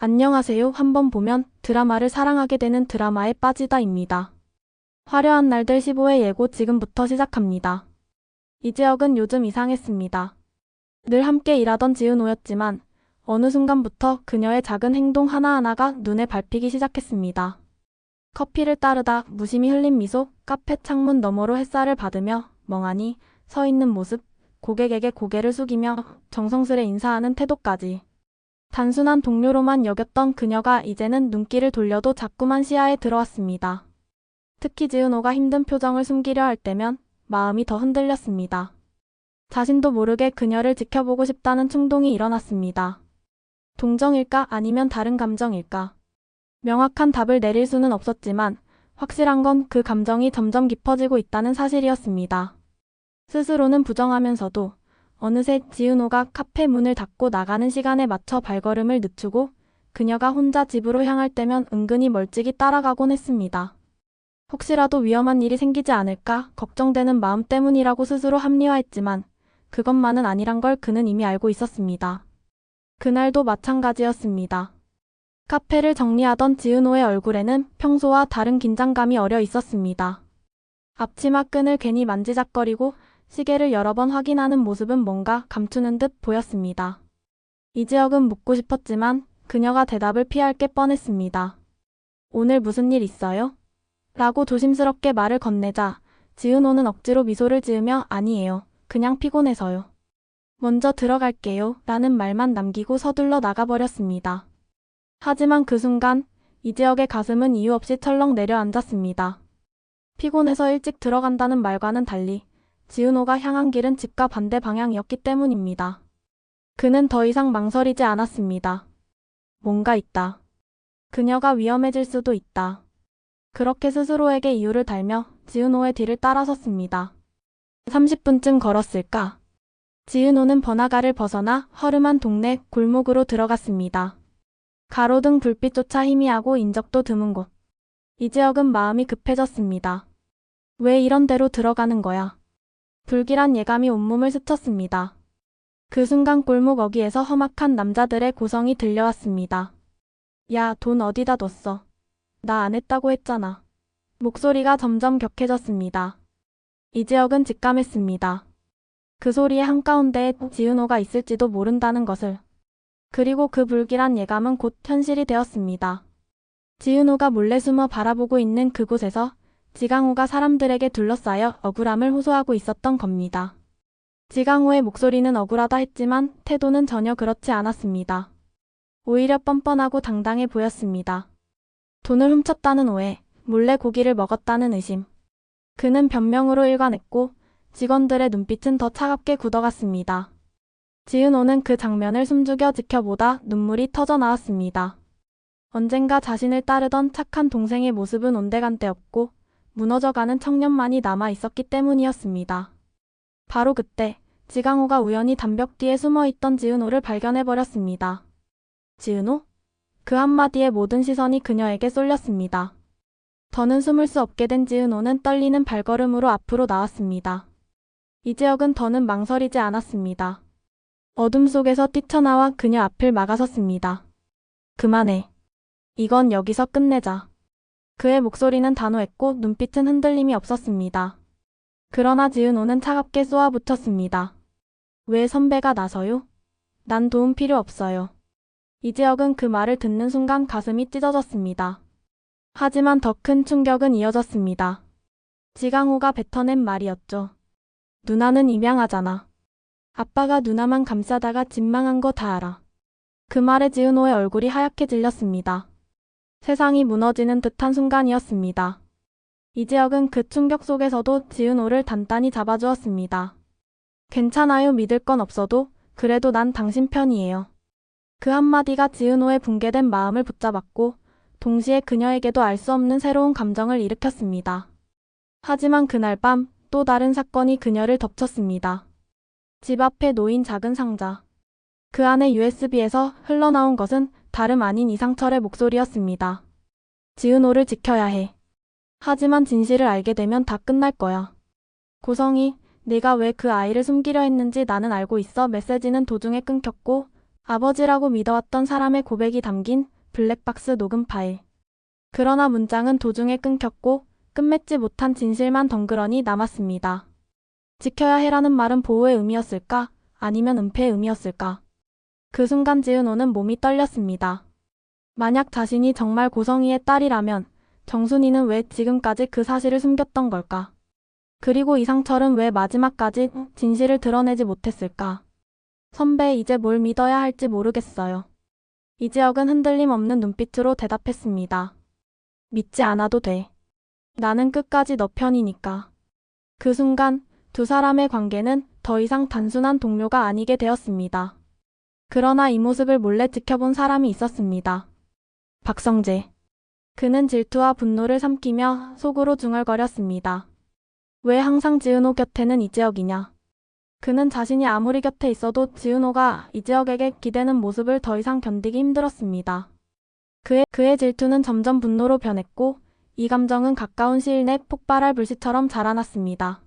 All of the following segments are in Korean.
안녕하세요. 한번 보면 드라마를 사랑하게 되는 드라마에 빠지다입니다. 화려한 날들 15회 예고 지금부터 시작합니다. 이지혁은 요즘 이상했습니다. 늘 함께 일하던 지은호였지만 어느 순간부터 그녀의 작은 행동 하나하나가 눈에 밟히기 시작했습니다. 커피를 따르다 무심히 흘린 미소, 카페 창문 너머로 햇살을 받으며 멍하니 서 있는 모습, 고객에게 고개를 숙이며 정성스레 인사하는 태도까지. 단순한 동료로만 여겼던 그녀가 이제는 눈길을 돌려도 자꾸만 시야에 들어왔습니다. 특히 지은호가 힘든 표정을 숨기려 할 때면 마음이 더 흔들렸습니다. 자신도 모르게 그녀를 지켜보고 싶다는 충동이 일어났습니다. 동정일까 아니면 다른 감정일까? 명확한 답을 내릴 수는 없었지만 확실한 건 그 감정이 점점 깊어지고 있다는 사실이었습니다. 스스로는 부정하면서도 어느새 지은호가 카페 문을 닫고 나가는 시간에 맞춰 발걸음을 늦추고 그녀가 혼자 집으로 향할 때면 은근히 멀찍이 따라가곤 했습니다. 혹시라도 위험한 일이 생기지 않을까 걱정되는 마음 때문이라고 스스로 합리화했지만 그것만은 아니란 걸 그는 이미 알고 있었습니다. 그날도 마찬가지였습니다. 카페를 정리하던 지은호의 얼굴에는 평소와 다른 긴장감이 어려 있었습니다. 앞치마 끈을 괜히 만지작거리고 시계를 여러 번 확인하는 모습은 뭔가 감추는 듯 보였습니다. 이지혁은 묻고 싶었지만 그녀가 대답을 피할 게 뻔했습니다. 오늘 무슨 일 있어요? 라고 조심스럽게 말을 건네자 지은호는 억지로 미소를 지으며 아니에요. 그냥 피곤해서요. 먼저 들어갈게요. 라는 말만 남기고 서둘러 나가버렸습니다. 하지만 그 순간 이지혁의 가슴은 이유 없이 철렁 내려앉았습니다. 피곤해서 일찍 들어간다는 말과는 달리 지은호가 향한 길은 집과 반대 방향이었기 때문입니다. 그는 더 이상 망설이지 않았습니다. 뭔가 있다. 그녀가 위험해질 수도 있다. 그렇게 스스로에게 이유를 달며 지은호의 뒤를 따라섰습니다. 30분쯤 걸었을까? 지은호는 번화가를 벗어나 허름한 동네 골목으로 들어갔습니다. 가로등 불빛조차 희미하고 인적도 드문 곳. 이지혁은 마음이 급해졌습니다. 왜 이런 데로 들어가는 거야? 불길한 예감이 온몸을 스쳤습니다. 그 순간 골목 어귀에서 험악한 남자들의 고성이 들려왔습니다. 야, 돈 어디다 뒀어? 나 안 했다고 했잖아. 목소리가 점점 격해졌습니다. 이지혁은 직감했습니다. 그 소리의 한가운데에 지은호가 있을지도 모른다는 것을. 그리고 그 불길한 예감은 곧 현실이 되었습니다. 지은호가 몰래 숨어 바라보고 있는 그곳에서 지강호가 사람들에게 둘러싸여 억울함을 호소하고 있었던 겁니다. 지강호의 목소리는 억울하다 했지만 태도는 전혀 그렇지 않았습니다. 오히려 뻔뻔하고 당당해 보였습니다. 돈을 훔쳤다는 오해, 몰래 고기를 먹었다는 의심. 그는 변명으로 일관했고 직원들의 눈빛은 더 차갑게 굳어갔습니다. 지은호는 그 장면을 숨죽여 지켜보다 눈물이 터져 나왔습니다. 언젠가 자신을 따르던 착한 동생의 모습은 온데간데없고 무너져가는 청년만이 남아 있었기 때문이었습니다. 바로 그때 지강호가 우연히 담벽 뒤에 숨어있던 지은호를 발견해버렸습니다. 지은호? 그 한마디에 모든 시선이 그녀에게 쏠렸습니다. 더는 숨을 수 없게 된 지은호는 떨리는 발걸음으로 앞으로 나왔습니다. 이지혁은 더는 망설이지 않았습니다. 어둠 속에서 뛰쳐나와 그녀 앞을 막아섰습니다. 그만해. 이건 여기서 끝내자. 그의 목소리는 단호했고 눈빛은 흔들림이 없었습니다. 그러나 지은호는 차갑게 쏘아붙였습니다. 왜 선배가 나서요? 난 도움 필요 없어요. 이지혁은 그 말을 듣는 순간 가슴이 찢어졌습니다. 하지만 더 큰 충격은 이어졌습니다. 지강호가 뱉어낸 말이었죠. 누나는 입양하잖아. 아빠가 누나만 감싸다가 집 망한 거 다 알아. 그 말에 지은호의 얼굴이 하얗게 질렸습니다. 세상이 무너지는 듯한 순간이었습니다. 이지혁은 그 충격 속에서도 지은호를 단단히 잡아주었습니다. 괜찮아요. 믿을 건 없어도 그래도 난 당신 편이에요. 그 한마디가 지은호의 붕괴된 마음을 붙잡았고 동시에 그녀에게도 알 수 없는 새로운 감정을 일으켰습니다. 하지만 그날 밤 또 다른 사건이 그녀를 덮쳤습니다. 집 앞에 놓인 작은 상자. 그 안에 USB에서 흘러나온 것은 다름 아닌 이상철의 목소리였습니다. 지은호를 지켜야 해. 하지만 진실을 알게 되면 다 끝날 거야. 고성이, 네가 왜 그 아이를 숨기려 했는지 나는 알고 있어. 메시지는 도중에 끊겼고 아버지라고 믿어왔던 사람의 고백이 담긴 블랙박스 녹음 파일. 그러나 문장은 도중에 끊겼고 끝맺지 못한 진실만 덩그러니 남았습니다. 지켜야 해라는 말은 보호의 의미였을까? 아니면 은폐의 의미였을까? 그 순간 지은호는 몸이 떨렸습니다. 만약 자신이 정말 고성희의 딸이라면 정순이는 왜 지금까지 그 사실을 숨겼던 걸까? 그리고 이상철은 왜 마지막까지 진실을 드러내지 못했을까? 선배, 이제 뭘 믿어야 할지 모르겠어요. 이지혁은 흔들림 없는 눈빛으로 대답했습니다. 믿지 않아도 돼. 나는 끝까지 너 편이니까. 그 순간 두 사람의 관계는 더 이상 단순한 동료가 아니게 되었습니다. 그러나 이 모습을 몰래 지켜본 사람이 있었습니다. 박성재. 그는 질투와 분노를 삼키며 속으로 중얼거렸습니다. 왜 항상 지은호 곁에는 이지혁이냐? 그는 자신이 아무리 곁에 있어도 지은호가 이지혁에게 기대는 모습을 더 이상 견디기 힘들었습니다. 그의 질투는 점점 분노로 변했고 이 감정은 가까운 시일 내 폭발할 불씨처럼 자라났습니다.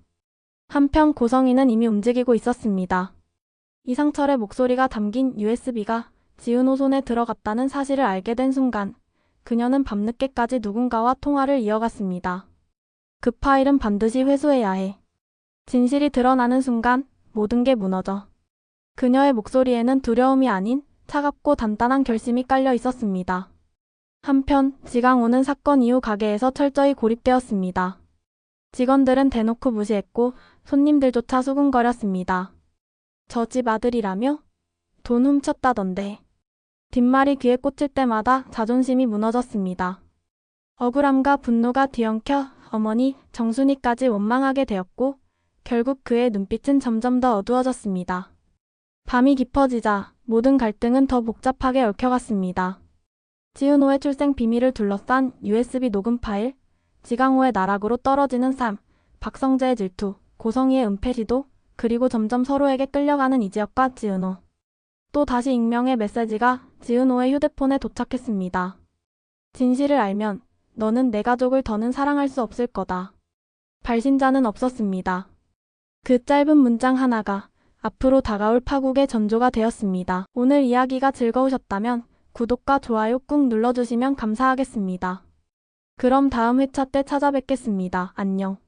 한편 고성희는 이미 움직이고 있었습니다. 이상철의 목소리가 담긴 USB가 지은호 손에 들어갔다는 사실을 알게 된 순간 그녀는 밤늦게까지 누군가와 통화를 이어갔습니다. 그 파일은 반드시 회수해야 해. 진실이 드러나는 순간 모든 게 무너져. 그녀의 목소리에는 두려움이 아닌 차갑고 단단한 결심이 깔려 있었습니다. 한편 지강호는 사건 이후 가게에서 철저히 고립되었습니다. 직원들은 대놓고 무시했고 손님들조차 수군거렸습니다. 저 집 아들이라며? 돈 훔쳤다던데. 뒷말이 귀에 꽂힐 때마다 자존심이 무너졌습니다. 억울함과 분노가 뒤엉켜 어머니 정순이까지 원망하게 되었고 결국 그의 눈빛은 점점 더 어두워졌습니다. 밤이 깊어지자 모든 갈등은 더 복잡하게 얽혀갔습니다. 지은호의 출생 비밀을 둘러싼 USB 녹음 파일, 지강호의 나락으로 떨어지는 삶, 박성재의 질투, 고성희의 은폐 시도, 그리고 점점 서로에게 끌려가는 이지혁과 지은호. 또 다시 익명의 메시지가 지은호의 휴대폰에 도착했습니다. 진실을 알면 너는 내 가족을 더는 사랑할 수 없을 거다. 발신자는 없었습니다. 그 짧은 문장 하나가 앞으로 다가올 파국의 전조가 되었습니다. 오늘 이야기가 즐거우셨다면 구독과 좋아요 꾹 눌러주시면 감사하겠습니다. 그럼 다음 회차 때 찾아뵙겠습니다. 안녕.